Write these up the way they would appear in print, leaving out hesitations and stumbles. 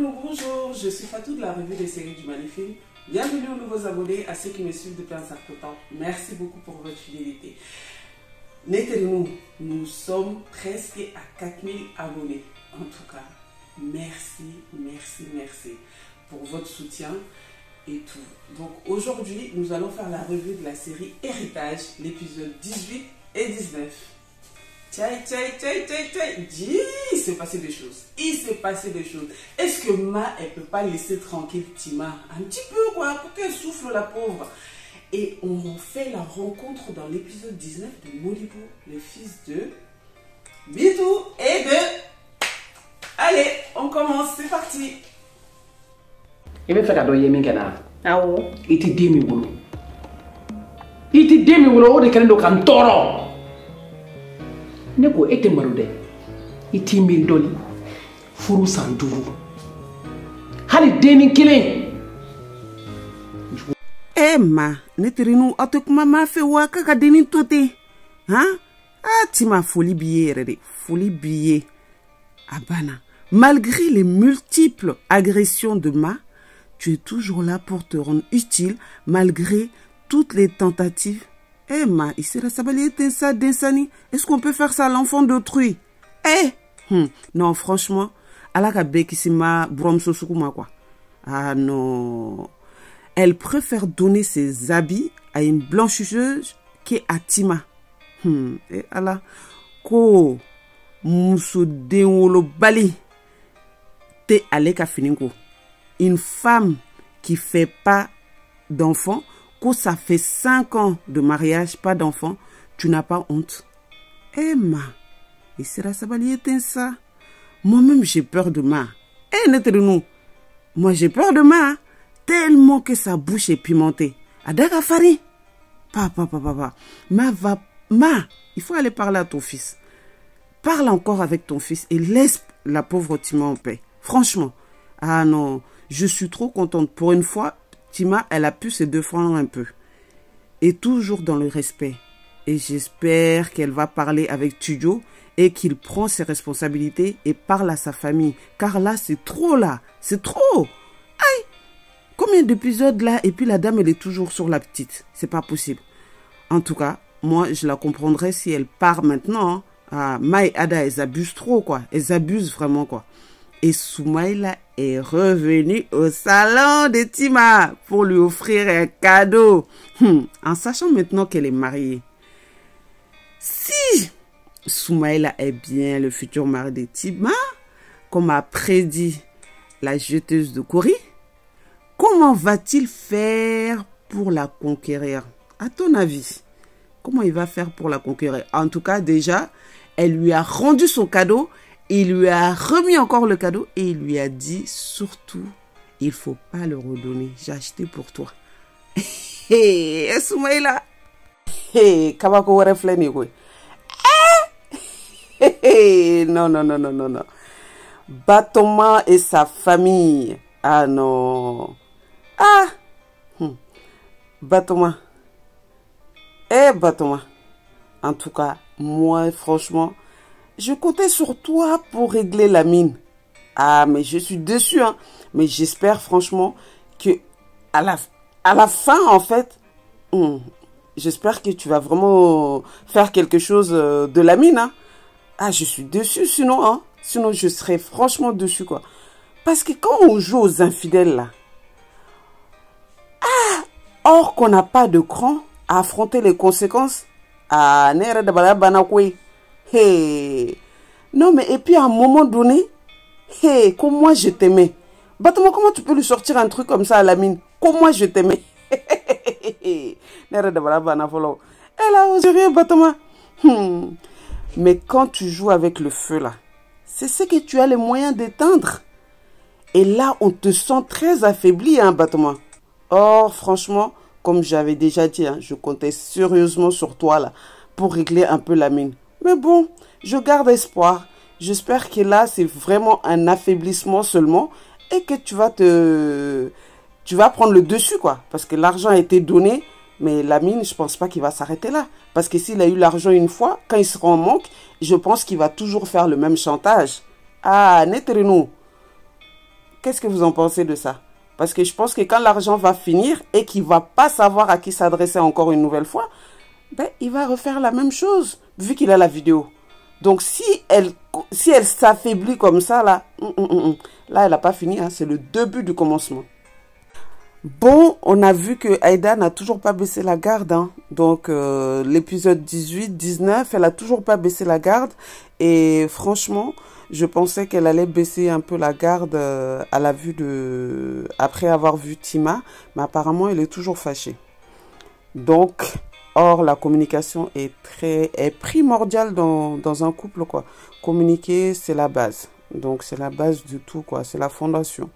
Bonjour, je suis Fatou de la revue des séries du Magnifique. Bienvenue aux nouveaux abonnés, à ceux qui me suivent depuis un certain temps. Merci beaucoup pour votre fidélité. Nous sommes presque à 4000 abonnés. En tout cas, merci pour votre soutien et tout. Donc aujourd'hui, nous allons faire la revue de la série Héritage, l'épisode 18 et 19. Il s'est passé des choses. Est-ce que Ma, elle peut pas laisser tranquille Tima un petit peu, quoi, pour qu'elle souffle, la pauvre? Et on fait la rencontre dans l'épisode 19 de Modibo, le fils de Bitou et de... Allez, on commence, c'est parti. Il veut faire cadeau Yemingana. Ah ouais. Il te dit mi boulot. Il te dit mi boulot de quel donc un toro. Neko ete marude. Il te mille doli. Furu sanduru. Hali deni killing. Ma, neterinu otokuma ma fe wa kaka deni tote. Hein? Ah, Tima folie billet, folie billet. Abana, malgré les multiples agressions de Ma, tu es toujours là pour te rendre utile malgré toutes les tentatives. Ma, il sera sabali ça d'insani. Est-ce qu'on peut faire ça à l'enfant d'autrui? Non, franchement, alaka bekisima bromso sukuma quoi. Ah non. Elle préfère donner ses habits à une blanchisseuse qu'à Tima. Et Allah, ko muso denwolo bali te aleka fininko. Une femme qui fait pas d'enfant, que ça fait 5 ans de mariage, pas d'enfant, tu n'as pas honte. Ma, et sera sabali ça. Moi-même j'ai peur de Ma. Neterinu, moi j'ai peur de Ma. Tellement que sa bouche est pimentée. Adaka Fari. Papa. Ma, il faut aller parler à ton fils. Parle encore avec ton fils et laisse la pauvre Tima en paix. Franchement. Ah non, je suis trop contente. Pour une fois, Tima, elle a pu se défendre un peu. Et toujours dans le respect. Et j'espère qu'elle va parler avec Tudio et qu'il prend ses responsabilités et parle à sa famille. Car là, c'est trop là. C'est trop. Combien d'épisodes là et puis la dame elle est toujours sur la petite. C'est pas possible. En tout cas, moi je la comprendrais si elle part maintenant. Ma et Ada elles abusent trop quoi. Elles abusent vraiment quoi. Et Soumaïla est revenue au salon de Tima pour lui offrir un cadeau. En sachant maintenant qu'elle est mariée. Si Soumaïla est bien le futur mari de Tima, comme a prédit la jeteuse de Kori, comment va-t-il faire pour la conquérir? À ton avis, comment il va faire pour la conquérir? En tout cas, déjà, elle lui a rendu son cadeau, il lui a remis encore le cadeau et il lui a dit surtout, il ne faut pas le redonner. J'ai acheté pour toi. Soumaïla. Kabako reflène quoi? Non. Batoma et sa famille. Ah non. Batoma. Batoma. En tout cas, moi, franchement, je comptais sur toi pour régler la mine. Mais je suis déçue, hein. Mais j'espère, franchement, que à la fin, en fait, j'espère que tu vas vraiment faire quelque chose de la mine, hein. Je suis déçue, sinon, hein. Sinon, je serais franchement déçue, quoi. Parce que quand on joue aux infidèles, là, or qu'on n'a pas de cran à affronter les conséquences, non mais et puis à un moment donné, comme moi je t'aimais. Batoma, comment tu peux lui sortir un truc comme ça à la mine? Comme moi je t'aimais. Elle a osé rien, Batoma. Mais quand tu joues avec le feu là, c'est ce que tu as les moyens d'éteindre. Et là, on te sent très affaibli, hein, Batoma. Or, franchement, comme j'avais déjà dit, hein, je comptais sérieusement sur toi, là, pour régler un peu la mine. Mais bon, je garde espoir. J'espère que là, c'est vraiment un affaiblissement seulement et que tu vas prendre le dessus, quoi. Parce que l'argent a été donné, mais la mine, je pense pas qu'il va s'arrêter là. Parce que s'il a eu l'argent une fois, quand il sera en manque, je pense qu'il va toujours faire le même chantage. Neterinu. Qu'est-ce que vous en pensez de ça? Parce que je pense que quand l'argent va finir et qu'il ne va pas savoir à qui s'adresser encore une nouvelle fois, ben, il va refaire la même chose, vu qu'il a la vidéo. Donc, si elle s'affaiblit comme ça, là, là, elle n'a pas fini. Hein, c'est le début du commencement. Bon, on a vu que Aïda n'a toujours pas baissé la garde. Hein. Donc, l'épisode 18, 19, elle a toujours pas baissé la garde. Et franchement, je pensais qu'elle allait baisser un peu la garde à la vue de... après avoir vu Tima. Mais apparemment, elle est toujours fâchée. Donc, or, la communication est primordiale dans un couple, quoi. Communiquer, c'est la base. Donc, c'est la base de tout, quoi. C'est la fondation.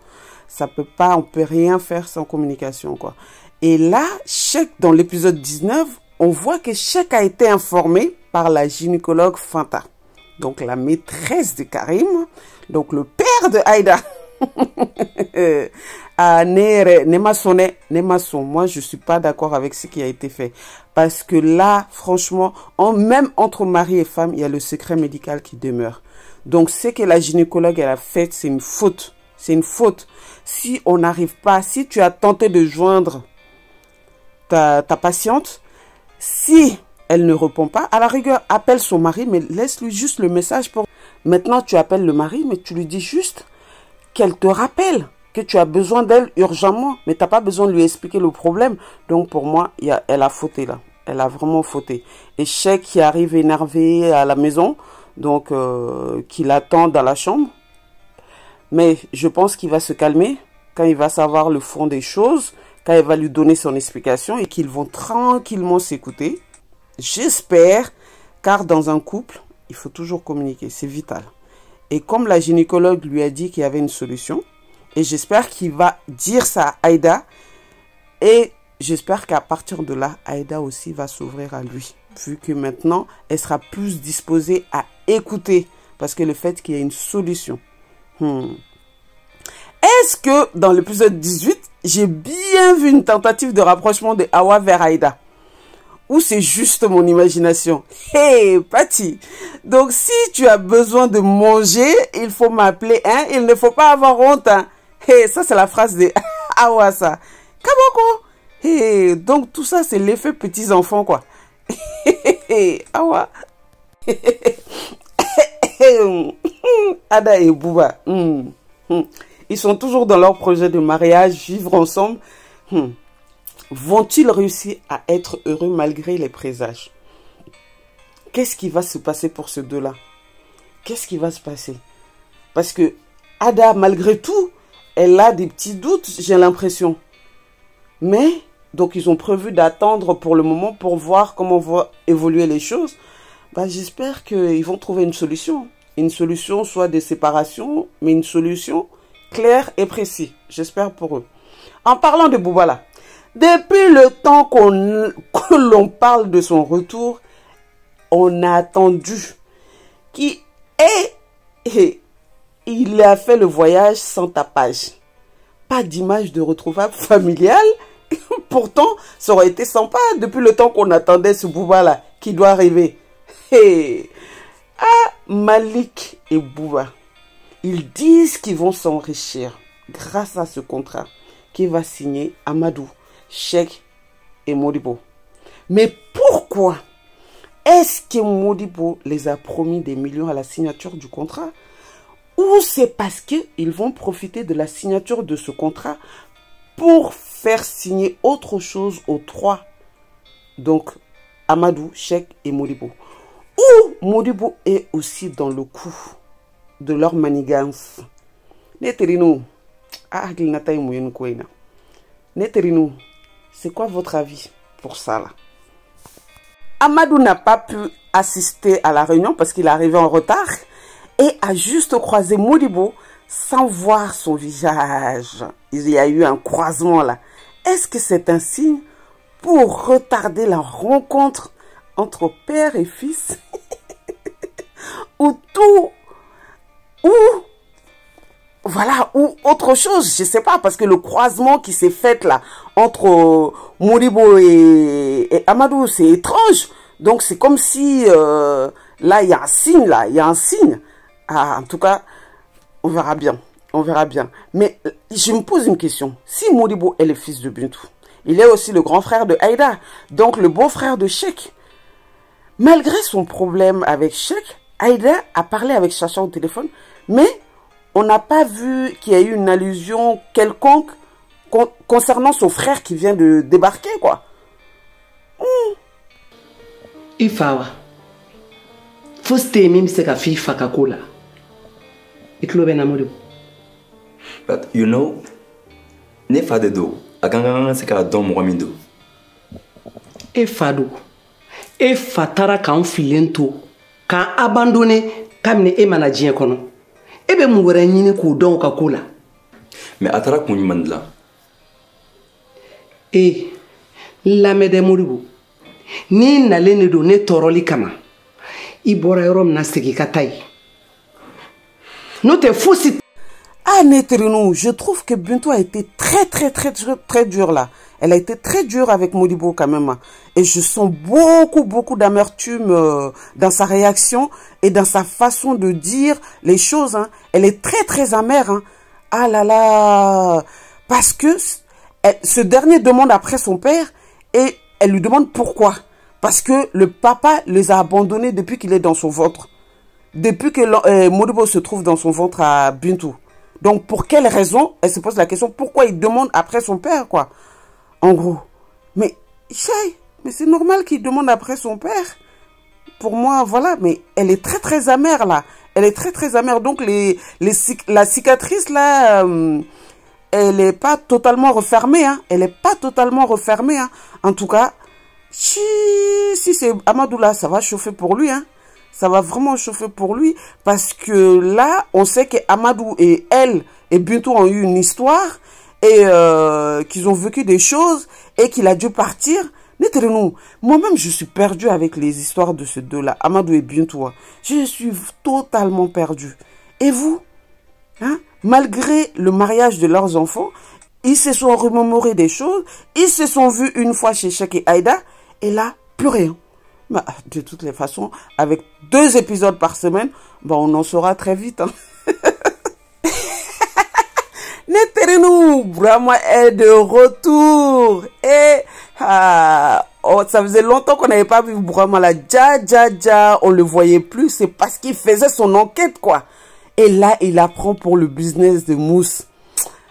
On peut rien faire sans communication, quoi. Et là, Cheikh, dans l'épisode 19, on voit que Cheikh a été informé par la gynécologue Fanta. Donc, la maîtresse de Karim, donc le père de Aïda. Moi, je suis pas d'accord avec ce qui a été fait. Parce que là, franchement, même entre mari et femme, il y a le secret médical qui demeure. Donc, ce que la gynécologue elle a fait, c'est une faute. C'est une faute. Si on n'arrive pas, si tu as tenté de joindre ta patiente, si elle ne répond pas, à la rigueur, appelle son mari, mais laisse-lui juste le message pour... Maintenant, tu appelles le mari, mais tu lui dis juste qu'elle te rappelle que tu as besoin d'elle urgemment, mais tu n'as pas besoin de lui expliquer le problème. Donc, pour moi, elle a fauté là. Elle a vraiment fauté. Et Cheikh qui arrive énervé à la maison, donc qui l'attend dans la chambre. Mais je pense qu'il va se calmer quand il va savoir le fond des choses, quand il va lui donner son explication et qu'ils vont tranquillement s'écouter. J'espère, car dans un couple, il faut toujours communiquer, c'est vital. Et comme la gynécologue lui a dit qu'il y avait une solution, et j'espère qu'il va dire ça à Aïda, et j'espère qu'à partir de là, Aïda aussi va s'ouvrir à lui, vu que maintenant, elle sera plus disposée à écouter, parce que le fait qu'il y ait une solution. Est-ce que dans l'épisode 18, j'ai bien vu une tentative de rapprochement de Hawa vers Aïda? Ou c'est juste mon imagination? Hey, Patty! Donc, si tu as besoin de manger, il faut m'appeler, hein? Il ne faut pas avoir honte, hein? Hey, ça, c'est la phrase de Hawa, ça. Kaboko! Hey, donc, tout ça, c'est l'effet petits-enfants, quoi. Hawa! Ada et Bouba. Ils sont toujours dans leur projet de mariage, vivre ensemble. Vont-ils réussir à être heureux malgré les présages? Qu'est-ce qui va se passer pour ces deux-là? Qu'est-ce qui va se passer? Parce que Ada, malgré tout, elle a des petits doutes, j'ai l'impression. Mais, donc ils ont prévu d'attendre pour le moment pour voir comment vont évoluer les choses. Bah, j'espère qu'ils vont trouver une solution. Une solution soit de séparation, mais une solution claire et précise. J'espère pour eux. En parlant de Boubala, depuis le temps que l'on parle de son retour, on a attendu qu'il il a fait le voyage sans tapage. Pas d'image de retrouvailles familiales. Pourtant, ça aurait été sympa depuis le temps qu'on attendait ce Bouba-là qui doit arriver. Malik et Bouba, ils disent qu'ils vont s'enrichir grâce à ce contrat qui va signer Amadou, Cheikh et Modibo. Mais pourquoi est-ce que Modibo les a promis des millions à la signature du contrat? Ou c'est parce qu'ils vont profiter de la signature de ce contrat pour faire signer autre chose aux trois? Donc, Amadou, Cheikh et Modibo. Ou Modibo est aussi dans le coup de leur manigance. Neterinou, Neterinou, c'est quoi votre avis pour ça là? Amadou n'a pas pu assister à la réunion parce qu'il est arrivé en retard et a juste croisé Modibo sans voir son visage. Il y a eu un croisement là. Est-ce que c'est un signe pour retarder la rencontre entre père et fils? Ou tout, ou voilà, ou autre chose, je sais pas, parce que le croisement qui s'est fait là entre Modibo et Amadou, c'est étrange. Donc c'est comme si là il y a un signe, là, il y a un signe. Ah, en tout cas, on verra bien. on verra bien. Mais je me pose une question. Si Modibo est le fils de Bintou, il est aussi le grand frère de Aïda, donc le beau-frère de Cheikh. Malgré son problème avec Cheikh, Aïda a parlé avec Chacha au téléphone, mais on n'a pas vu qu'il y a eu une allusion quelconque concernant son frère qui vient de débarquer, quoi. Ifawa. Faut se même c'est qu'à fille fakakola. Et tu l'as Modibo. But you know, ne fa de do, aganga c'est qu'à don moamindo. E fado. E fatara kan filento, kan abandonné kamne e manajien kono. E be mu wara nyine ko don ka kola. Mais atara kun mandla. E la mede Modibo. Ni nalene do ne toroli kama. I bora yorom na segi katai. No te fosi. Ah, Neterinou, je trouve que Bintou a été très dure là. Elle a été très dure avec Modibo quand même. Et je sens beaucoup d'amertume dans sa réaction et dans sa façon de dire les choses. Hein. Elle est très amère. Hein. Ah là là. Parce que ce dernier demande après son père et elle lui demande pourquoi. Parce que le papa les a abandonnés depuis qu'il est dans son ventre. Depuis que Modibo se trouve dans son ventre à Bintou. Donc, pour quelle raison, elle se pose la question, pourquoi il demande après son père, quoi. En gros. Mais, mais c'est normal qu'il demande après son père. Pour moi, voilà, mais elle est très amère, là. Elle est très amère. Donc, la cicatrice, là, elle n'est pas totalement refermée, hein. Elle n'est pas totalement refermée, hein. En tout cas, si c'est Amadou, là, ça va chauffer pour lui, hein. Ça va vraiment chauffer pour lui parce que là, on sait que Amadou et elle et Bintou ont eu une histoire et qu'ils ont vécu des choses et qu'il a dû partir. Neterinou, moi-même, je suis perdue avec les histoires de ces deux-là, Amadou et Bintou. Je suis totalement perdue. Et vous, hein, malgré le mariage de leurs enfants, ils se sont remémorés des choses, ils se sont vus une fois chez Cheikh et Aïda et là, plus rien. Bah, de toutes les façons, avec 2 épisodes par semaine, bah, on en saura très vite. Hein. Neterinou, Brahma est de retour. Et ça faisait longtemps qu'on n'avait pas vu Brahma là. On le voyait plus. C'est parce qu'il faisait son enquête, quoi. Et là, il apprend pour le business de mousse.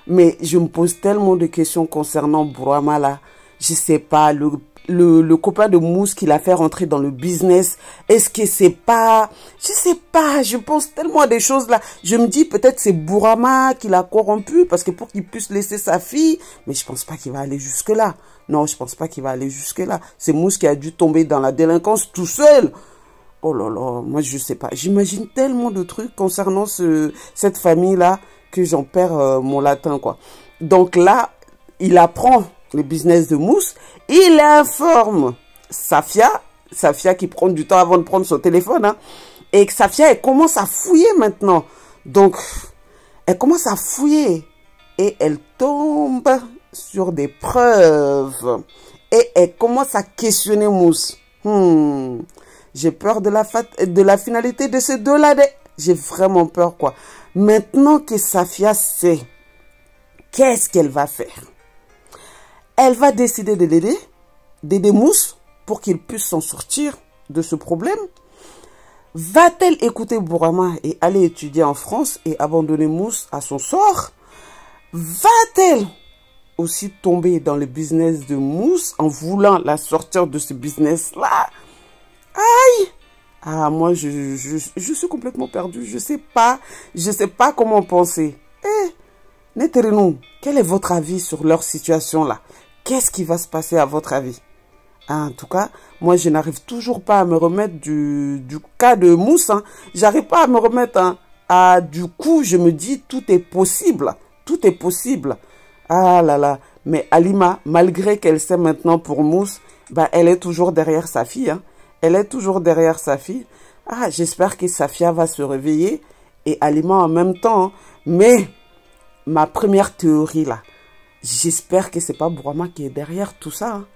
Mais je me pose tellement de questions concernant Brahma là. Je sais pas, le copain de Mousse qui l'a fait rentrer dans le business, est-ce que c'est pas... Je sais pas, je pense tellement à des choses là. Je me dis peut-être c'est Bourama qui l'a corrompu parce que pour qu'il puisse laisser sa fille, mais je pense pas qu'il va aller jusque là. Non, je pense pas qu'il va aller jusque là. C'est Mousse qui a dû tomber dans la délinquance tout seul. Oh là là, moi je sais pas. J'imagine tellement de trucs concernant cette famille là que j'en perds mon latin, quoi. Donc là, il apprend le business de Mousse, il informe Safia qui prend du temps avant de prendre son téléphone, hein, et que Safia, elle commence à fouiller maintenant. Donc, elle commence à fouiller et elle tombe sur des preuves et elle commence à questionner Mousse. J'ai peur de la finalité de ces deux-là. J'ai vraiment peur, quoi. Maintenant que Safia sait, qu'est-ce qu'elle va faire? Elle va décider d'aider Mousse pour qu'il puisse s'en sortir de ce problème. Va-t-elle écouter Bourama et aller étudier en France et abandonner Mousse à son sort? Va-t-elle aussi tomber dans le business de Mousse en voulant la sortir de ce business-là? Aïe! Ah, moi, je suis complètement perdue. Je sais pas comment penser. Neterinou, quel est votre avis sur leur situation là? Qu'est-ce qui va se passer à votre avis? En tout cas, moi, je n'arrive toujours pas à me remettre du cas de Mousse. Hein. J'arrive pas à me remettre. Hein. Du coup, je me dis, tout est possible. Tout est possible. Ah là là. Mais Alima, malgré qu'elle sait maintenant pour Mousse, bah, elle est toujours derrière sa fille. Hein. Elle est toujours derrière sa fille. Ah, j'espère que Safia va se réveiller et Alima en même temps. Hein. Mais ma première théorie là, j'espère que c'est pas Bourama qui est derrière tout ça. Hein.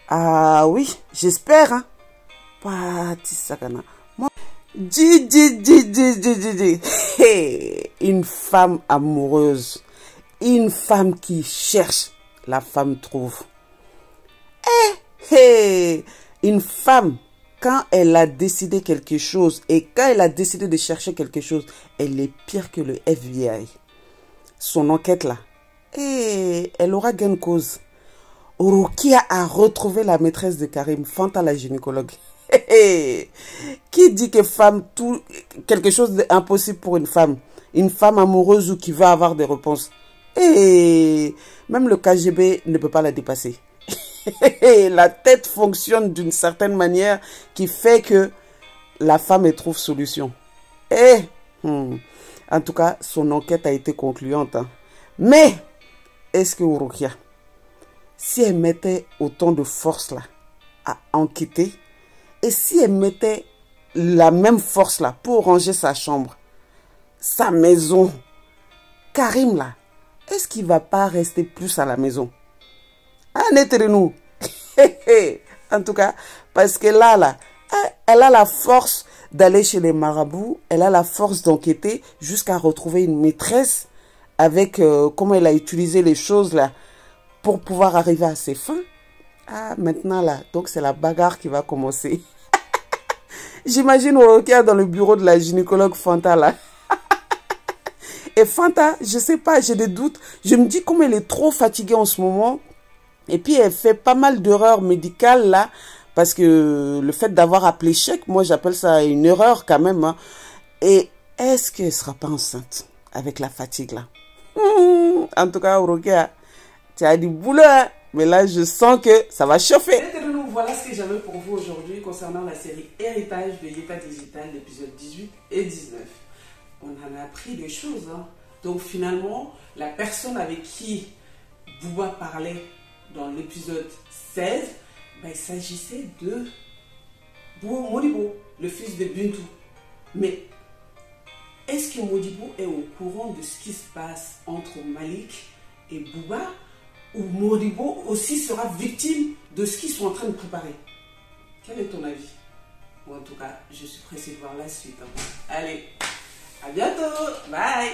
Ah oui, j'espère. Hein. Pati Sakana. Hey. une femme amoureuse, une femme qui cherche, la femme trouve. Une femme, quand elle a décidé quelque chose et quand elle a décidé de chercher quelque chose, elle est pire que le FBI. Son enquête là, elle aura gain de cause. Orokia a retrouvé la maîtresse de Karim, Fanta la gynécologue. Qui dit que quelque chose d'impossible pour une femme amoureuse ou qui veut avoir des réponses. Même le KGB ne peut pas la dépasser. La tête fonctionne d'une certaine manière qui fait que la femme elle trouve solution. En tout cas, son enquête a été concluante. Hein. Mais, est-ce que Orokia, si elle mettait autant de force là à enquêter, et si elle mettait la même force là pour ranger sa chambre, sa maison, Karim là, est-ce qu'il va pas rester plus à la maison? Entre-nous. En tout cas, parce que là, elle a la force d'aller chez les marabouts, elle a la force d'enquêter jusqu'à retrouver une maîtresse avec comment elle a utilisé les choses là pour pouvoir arriver à ses fins. Maintenant là, donc c'est la bagarre qui va commencer. J'imagine Orokia dans le bureau de la gynécologue Fanta là. Et Fanta, je sais pas, j'ai des doutes. Je me dis comme elle est trop fatiguée en ce moment. Et puis elle fait pas mal d'erreurs médicales là. Parce que le fait d'avoir appelé chèque, moi j'appelle ça une erreur quand même. Hein. Et est-ce qu'elle sera pas enceinte avec la fatigue là? En tout cas, Orokia, tu as du boulot. Hein? Mais là, je sens que ça va chauffer. Voilà ce que j'avais pour vous aujourd'hui concernant la série Héritage de Yeta Digital, l'épisode 18 et 19. On en a appris des choses. Hein. Donc finalement, la personne avec qui Bouba parlait dans l'épisode 16, il s'agissait de Modibo, le fils de Bintou. Mais est-ce que Modibo est au courant de ce qui se passe entre Malik et Bouba, ou Modibo aussi sera victime de ce qu'ils sont en train de préparer? Quel est ton avis? Ou en tout cas, je suis pressée de voir la suite. Hein. Allez, à bientôt. Bye.